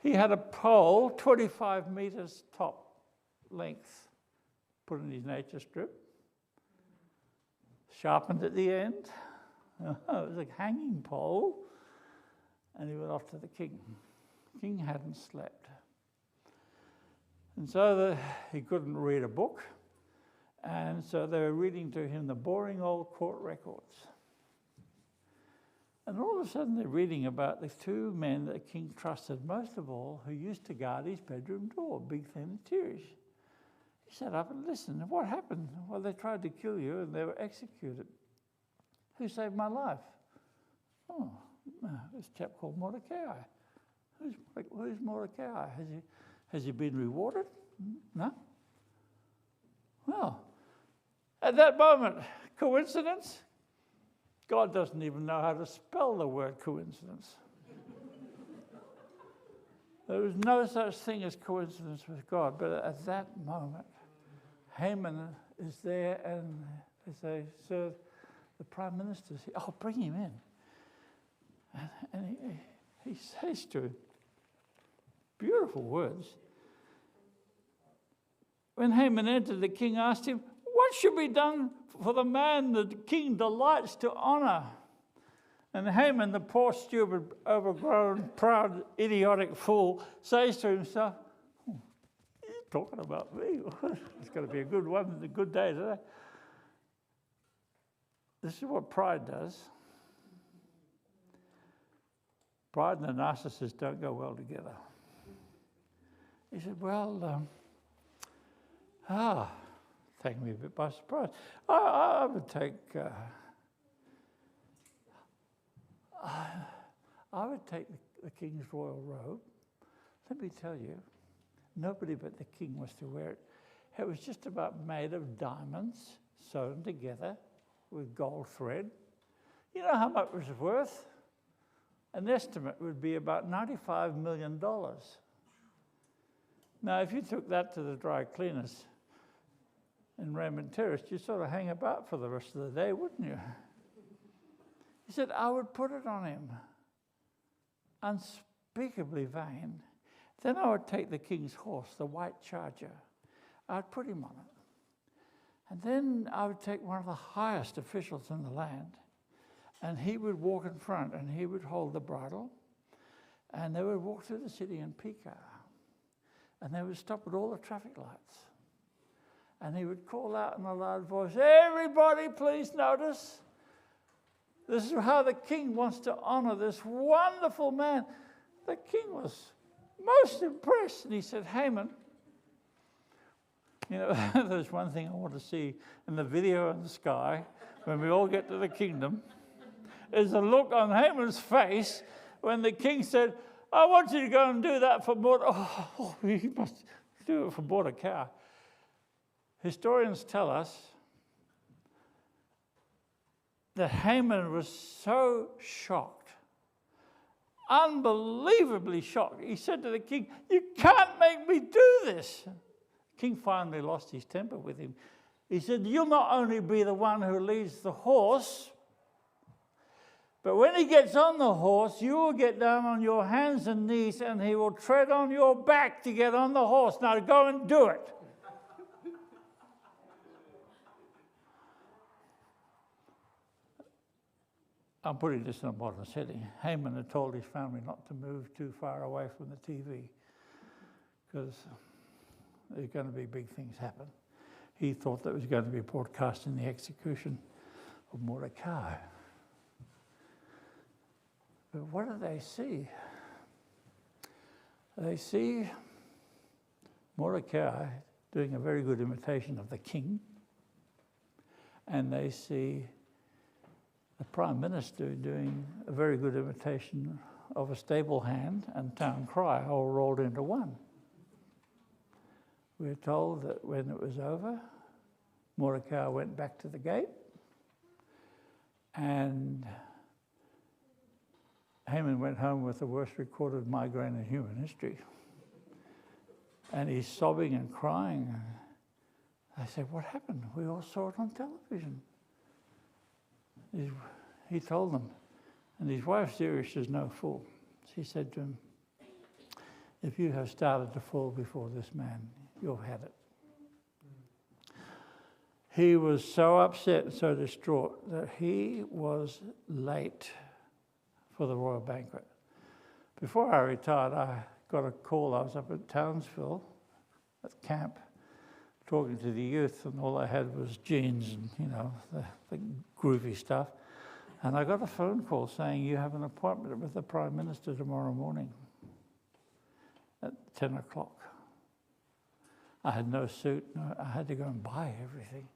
he had a pole 25 meters top length, put in his nature strip, sharpened at the end. It was a hanging pole, and he went off to the king. The king hadn't slept. And so he couldn't read a book, and so they were reading to him the boring old court records. And all of a sudden they're reading about the two men that the king trusted most of all, who used to guard his bedroom door, Bigthan and Teresh. He sat up and listened. What happened? Well, they tried to kill you and they were executed. Who saved my life? Oh, this chap called Mordecai. Who's Mordecai? Has he been rewarded? No? Well, at that moment, coincidence? God doesn't even know how to spell the word coincidence. There was no such thing as coincidence with God, but at that moment, Haman is there, and they say, "Sir, the Prime Minister's here. Oh, bring him in." And he says to him, beautiful words. When Haman entered, the king asked him, "What should be done for the man the king delights to honor?" And Haman, the poor, stupid, overgrown, proud, idiotic fool, says to himself, "He's talking about me. It's going to be a good one, a good day today." This is what pride does. Pride and a narcissist don't go well together. He said, "Well, taking me a bit by surprise. I would take the king's royal robe. Let me tell you, nobody but the king was to wear it. It was just about made of diamonds sewn together with gold thread. You know how much it was worth? An estimate would be about $95 million. Now, if you took that to the dry cleaners in Raymond Terrace, you'd sort of hang about for the rest of the day, wouldn't you?" He said, "I would put it on him, unspeakably vain. Then I would take the king's horse, the white charger. I'd put him on it. And then I would take one of the highest officials in the land, and he would walk in front, and he would hold the bridle, and they would walk through the city in Pica, and they would stop at all the traffic lights. And he would call out in a loud voice, 'Everybody, please notice. This is how the king wants to honor this wonderful man.'" The king was most impressed, and he said, "Haman, you know, there's one thing I want to see in the video in the sky when we all get to the kingdom, is the look on Haman's face when the king said, 'I want you to go and do that for Mordecai.'" Oh, he must do it for Mordecai. Historians tell us that Haman was so shocked, unbelievably shocked. He said to the king, "You can't make me do this." The king finally lost his temper with him. He said, "You'll not only be the one who leads the horse, but when he gets on the horse, you will get down on your hands and knees, and he will tread on your back to get on the horse. Now go and do it." I'm putting this in a modern setting. Haman had told his family not to move too far away from the TV because there's going to be big things happen. He thought that was going to be broadcasting the execution of Mordecai. But what do they see? They see Mordecai doing a very good imitation of the king, and they see the Prime Minister doing a very good imitation of a stable hand and town cry, all rolled into one. We're told that when it was over, Mordecai went back to the gate, and Haman went home with the worst recorded migraine in human history. And he's sobbing and crying. I said, "What happened?" "We all saw it on television." He told them, and his wife Zeresh is no fool. She said to him, "If you have started to fall before this man, you've had it." He was so upset and so distraught that he was late for the royal banquet. Before I retired, I got a call. I was up at Townsville at camp talking to the youth, and all I had was jeans and, you know, the groovy stuff. And I got a phone call saying, "You have an appointment with the Prime Minister tomorrow morning at 10 o'clock. I had no suit. I had to go and buy everything.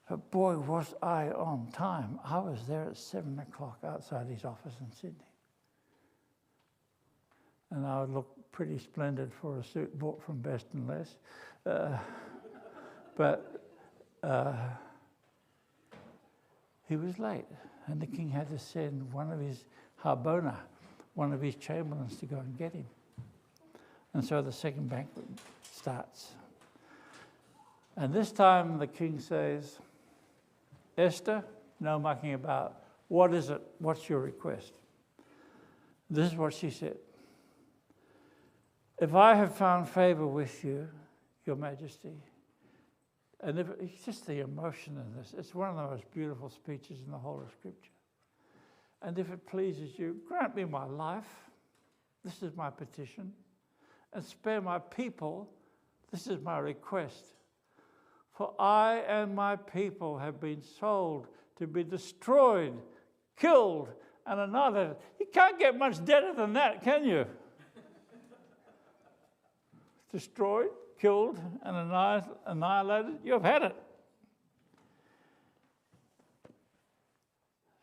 But boy, was I on time. I was there at 7 o'clock outside his office in Sydney. and I would look pretty splendid for a suit bought from Best and Less. But he was late, and the king had to send one of his Harbona, one of his chamberlains, to go and get him. And so the second banquet starts. And this time the king says, Esther, no mucking about. What is it? What's your request? This is what she said. If I have found favor with you, Your Majesty, and it's just the emotion in this. It's one of the most beautiful speeches in the whole of Scripture. And if it pleases you, grant me my life. This is my petition. And spare my people. This is my request. For I and my people have been sold to be destroyed, killed, and annihilated. You can't get much deader than that, can you? Destroyed, killed, and annihilated. You've had it.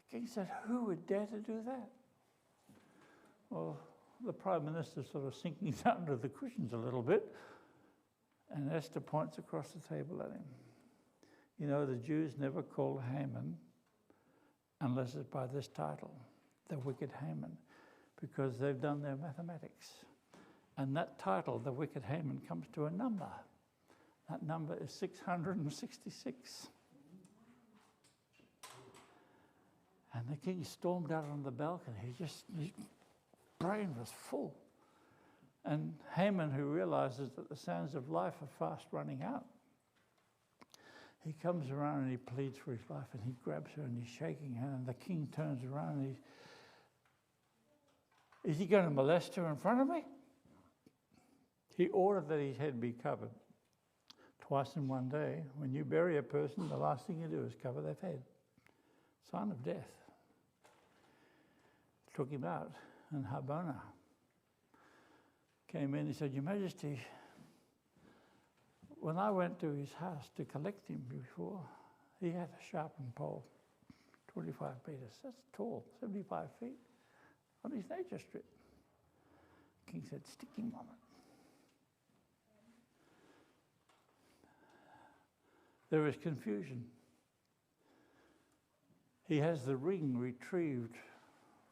The king said, who would dare to do that? Well, the Prime Minister's sort of sinking down to the cushions a little bit, and Esther points across the table at him. You know, the Jews never call Hammond unless it's by this title, the wicked Hammond, because they've done their mathematics. And that title, the wicked Hammond, comes to a number. That number is 666. And the king stormed out on the balcony. His brain was full. And Hammond, who realizes that the sands of life are fast running out, he comes around and he pleads for his life, and he grabs her and he's shaking her, and the king turns around and is he going to molest her in front of me? He ordered that his head be covered twice in one day. When you bury a person, the last thing you do is cover their head. Sign of death. Took him out, and Harbona came in. He said, Your Majesty, when I went to his house to collect him before, he had a sharpened pole, 25 meters. That's tall, 75 feet, on his nature strip. The king said, stick him on it. There is confusion. He has the ring retrieved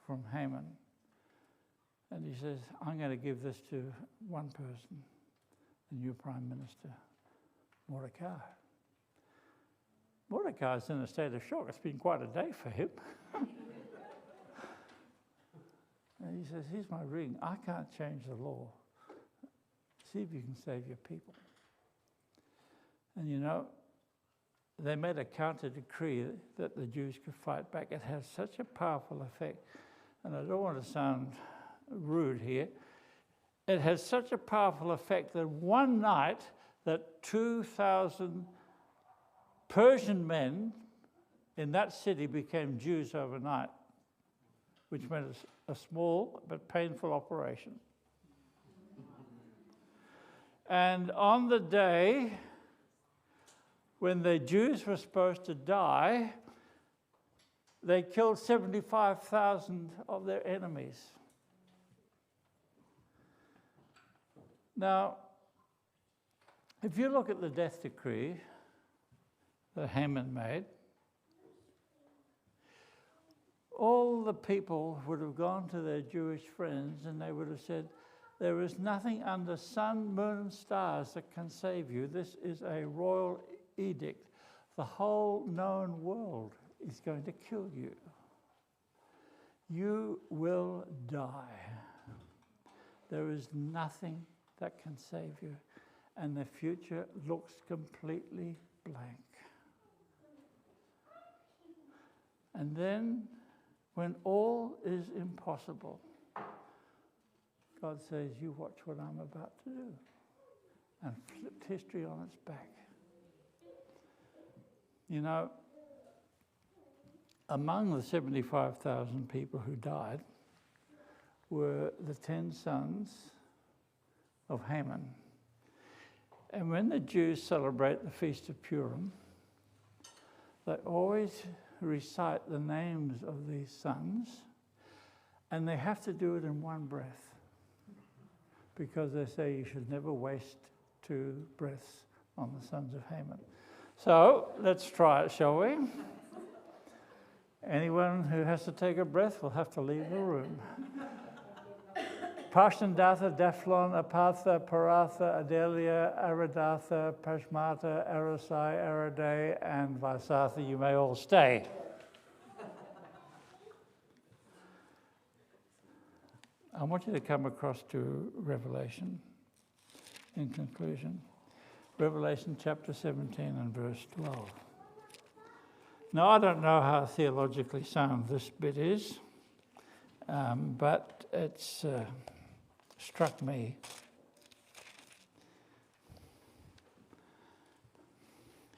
from Hammond, and he says, I'm going to give this to one person, the new Prime Minister, Mordecai. Mordecai's in a state of shock. It's been quite a day for him. And he says, here's my ring. I can't change the law. See if you can save your people. And you know, they made a counter decree that the Jews could fight back. It has such a powerful effect. And I don't want to sound rude here. It has such a powerful effect that one night that 2,000 Persian men in that city became Jews overnight, which meant a small but painful operation. And on the day when the Jews were supposed to die, they killed 75,000 of their enemies. Now, if you look at the death decree that Hammond made, all the people would have gone to their Jewish friends and they would have said, there is nothing under sun, moon, and stars that can save you. This is a royal edict. The whole known world is going to kill you. You will die. There is nothing that can save you. And the future looks completely blank. And then, when all is impossible, God says, you watch what I'm about to do. And flipped history on its back. You know, among the 75,000 people who died were the 10 sons of Hammond. And when the Jews celebrate the Feast of Purim, they always recite the names of these sons, and they have to do it in one breath. because they say you should never waste 2 breaths on the sons of Hammond. So let's try it, shall we? Anyone who has to take a breath will have to leave the room. Parshandatha, Daphlon, Apatha, Paratha, Adelia, Aridatha, Pashmata, Arasai, Arade, and Vaisatha, you may all stay. I want you to come across to Revelation in conclusion. Revelation chapter 17 and verse 12. Now, I don't know how theologically sound this bit is, but it's struck me.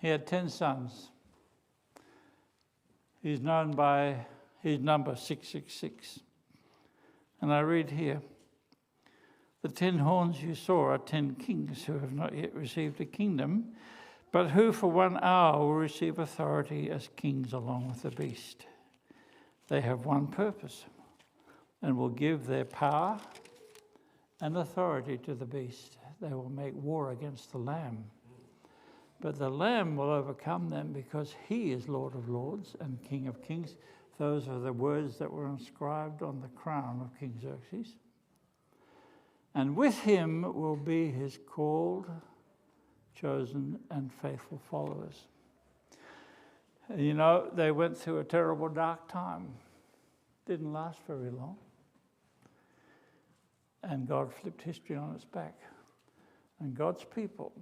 He had 10 sons. He's known by his number 666. And I read here, the 10 horns you saw are 10 kings who have not yet received a kingdom, but who for 1 hour will receive authority as kings along with the beast. They have one purpose and will give their power and authority to the beast. They will make war against the Lamb. But the Lamb will overcome them because he is Lord of Lords and King of Kings. Those are the words that were inscribed on the crown of King Xerxes. And with him will be his called, chosen, and faithful followers. You know, they went through a terrible dark time. Didn't last very long. And God flipped history on its back. And God's people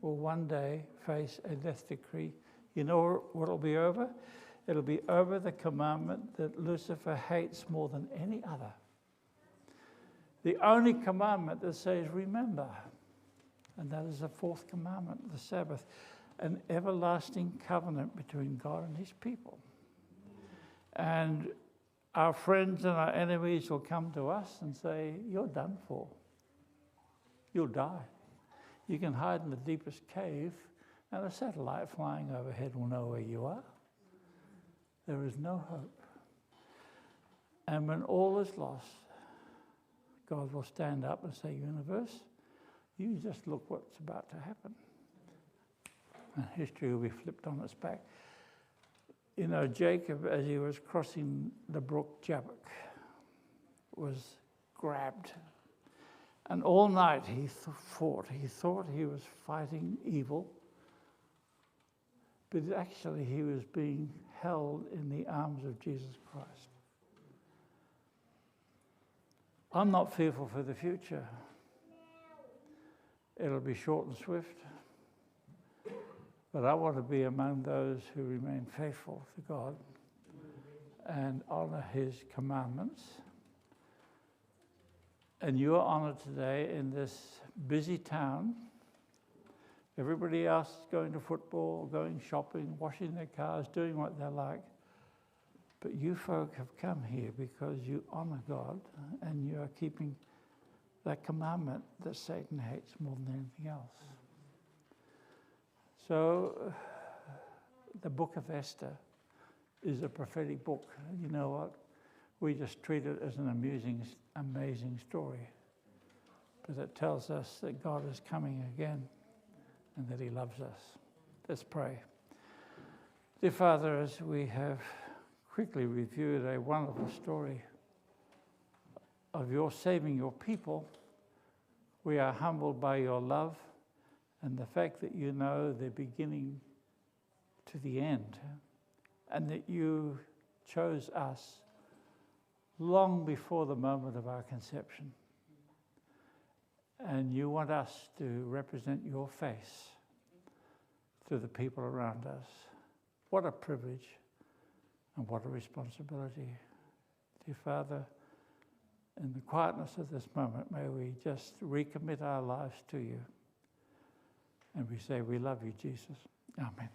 will one day face a death decree. You know what it'll be over? It'll be over the commandment that Lucifer hates more than any other. The only commandment that says, remember. And that is the 4th commandment, the Sabbath. An everlasting covenant between God and his people. And our friends and our enemies will come to us and say, you're done for. You'll die. You can hide in the deepest cave, and a satellite flying overhead will know where you are. There is no hope. And when all is lost, God will stand up and say, universe, you just look what's about to happen. And history will be flipped on its back. You know, Jacob, as he was crossing the brook Jabbok, was grabbed. And all night he fought. He thought he was fighting evil, but actually he was being held in the arms of Jesus Christ. I'm not fearful for the future. It'll be short and swift. But I want to be among those who remain faithful to God and honor his commandments. And you are honored today in this busy town. Everybody else is going to football, going shopping, washing their cars, doing what they like. But you folk have come here because you honor God and you are keeping that commandment that Satan hates more than anything else. So the book of Esther is a prophetic book. You know what? We just treat it as an amazing story. But it tells us that God is coming again and that he loves us. Let's pray. Dear Father, as we have quickly reviewed a wonderful story of your saving your people, we are humbled by your love and the fact that you know the beginning to the end, and that you chose us long before the moment of our conception. And you want us to represent your face to the people around us. What a privilege and what a responsibility. Dear Father, in the quietness of this moment, may we just recommit our lives to you. And we say, we love you, Jesus. Amen.